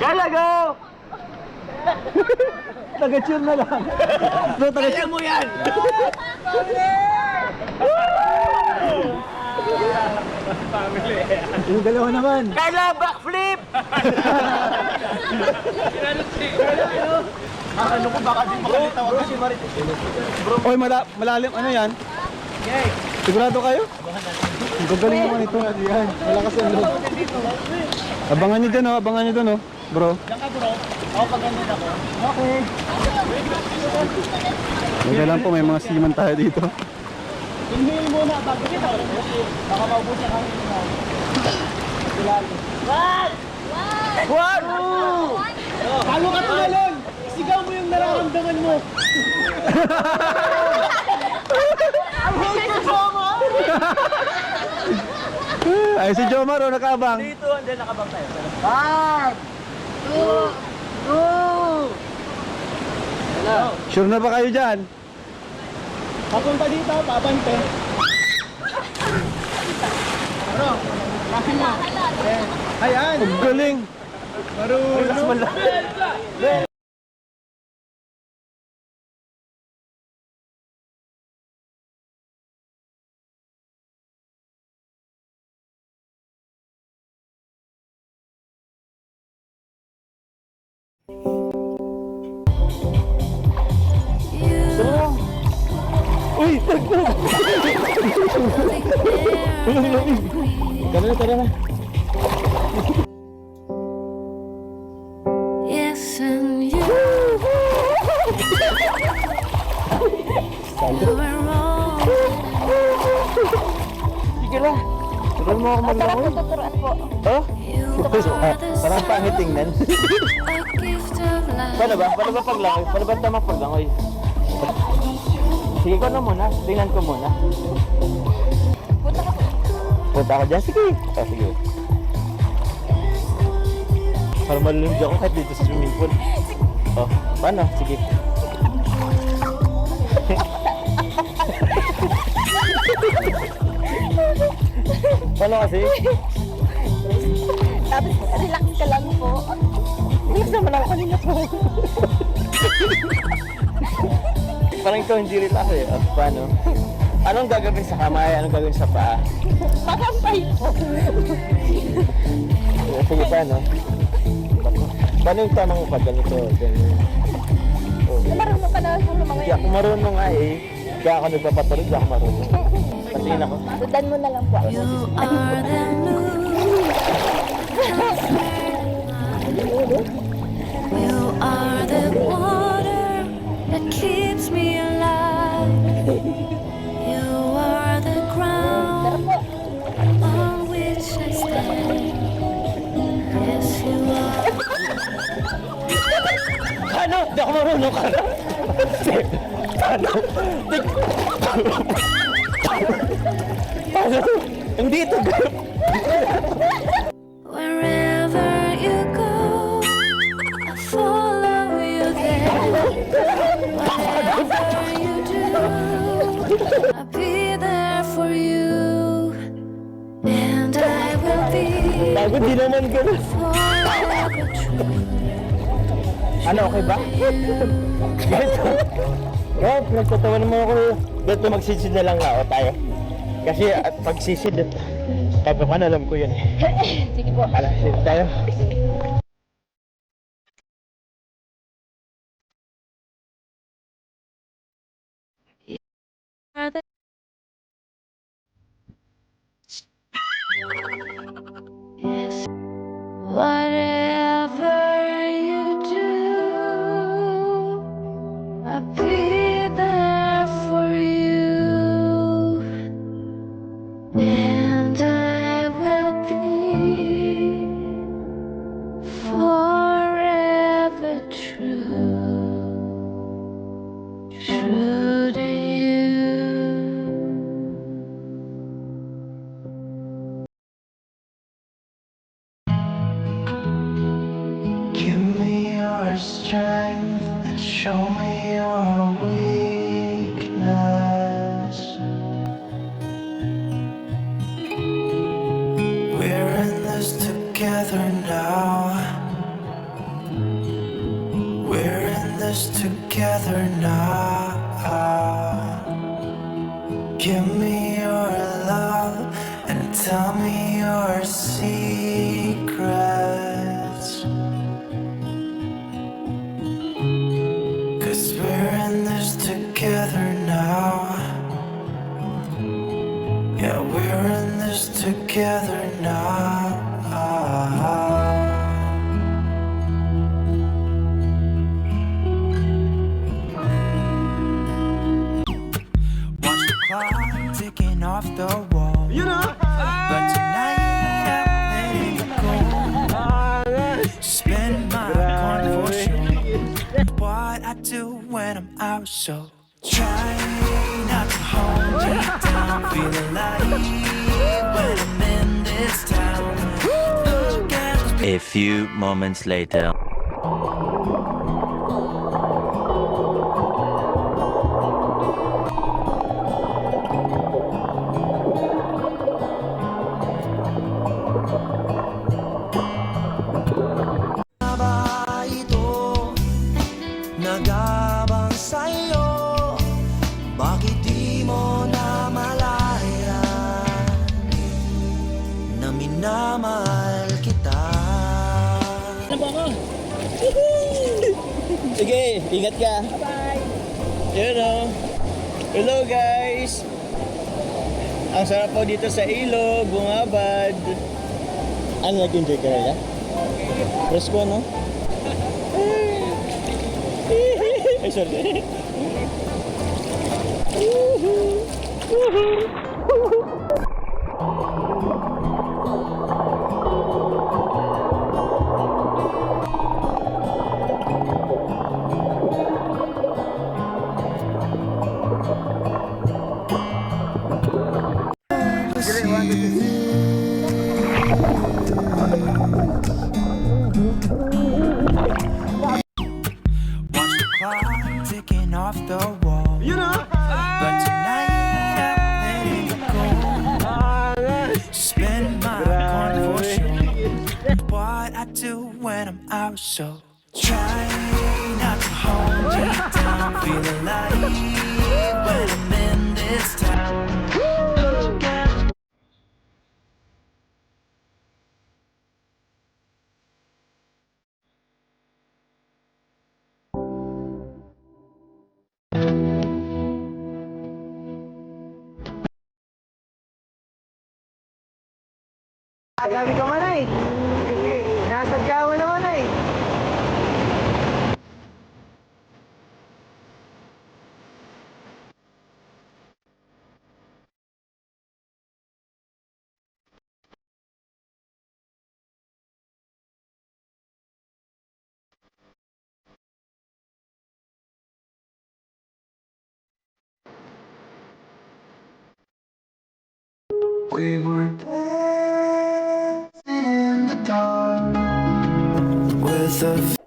Kala go! Taga-cheer na lang. Bro, taga-cheer mo yan! Yung dalawa naman. Kala backflip! Ano ko baka di makalitawag si Marit. Oy, malalim. Ano yan? Sigurado kayo? Ang gagaling naman ito. Yan. Malakas ang loob. Abangan nyo dyan, oh. Abangan nyo dun, oh. Bro. Diyan ka, bro. Ako pag-ganyan ako. Okay. Huwag lang po, may mga seaman tayo dito. Inhale muna bago kita. Baka maubusan ang inhale. One! One! Talo ka tumalon! Sigaw mo yung nararamdaman mo! Ang huli ko, Jomar! Ay, si Jomar, oh, nakabang. Dito, andyan nakabang tayo. 1, 2, 3! Sure na ba kayo dyan? Papunta dito, papante. Ano? Kakala. Ayan. Ang galing. Marunong. Uy! Tara na, tara na. Yes, and you were wrong. Sige lang. Turuan mo ako maglangoy. Tuturuan po. Oh? Parang pangit tingnan. A gift of life. Paano ba? Paano ba paglangoy? Paano ba tama paglangoy? Sige ko na muna. Tingnan ko muna. Punta ka po. Punta ako dyan. Sige. Oh, sige. Para malulunod ako kahit dito sa swimming pool. Oh, paano? Sige. Paano kasi? Tapos relax ka lang po. Relax naman ako kanina po. Parang ikaw hindi relax eh. At paano? Anong gagawin sa kamay? Anong gagawin sa paa? Pakampay po. Sige, paano? Paano yung tamang pag ganito? Ganyan. Oh. Marunong ka na po ng mga Hindi ako marunong nga eh. Kaya ako nagpapatuloy, hindi ako marunong. Patingin ako. Sundan mo na lang po. You are the moon. You are the water that keeps me alive. You are the ground on which I stand. Yes, you are. Ano? Hindi ako marunong ka na. Ano? Paano? Hindi ito. Wherever you go, I follow you there. Whatever you do, I'll be there for you. And I will be Bago di naman gano'n. forever true. Ano, okay ba? Ganito. Oh, pinagtatawa naman ako. Ganito magsisid na lang nga o tayo. Kasi at pagsisid, kahit pa paano alam ko yun eh. Sige po. Ala, sit tayo. Are the- Yes. Whatever you do, I'll be there for you, and I will be forever true, true to you. Give me your strength and show me your weakness. We're in this together now. together now. Give me your love and tell me your secrets. 'Cause we're in this together now. Yeah, we're in this together now. Watch the clock ticking off the wall. Yun ah! But tonight I'm letting it go. Spend my coin for sure. What I do when I'm out, so try not to hold me down. Feel alive when I'm in this town. Look at A few moments later. ba ito nagabang sa'yo? Bakit di mo na malayan na minamahal kita? Sige, ingat ka. Bye. Yun o. Hello guys. Ang sarap po dito sa ilog, bungabad. Ano, nag-enjoy ka rin, ha? Presko, no? Ay, sorry. Watch the clock ticking off the wall. Yun ah! But tonight I'm letting it go. Spend my coin for sure. What I do when I'm out, so try not to hold me down. Feel alive when I'm in this town. Look at Dami ka man ay. Nasadya mo naman ay. we were dancing in the dark with a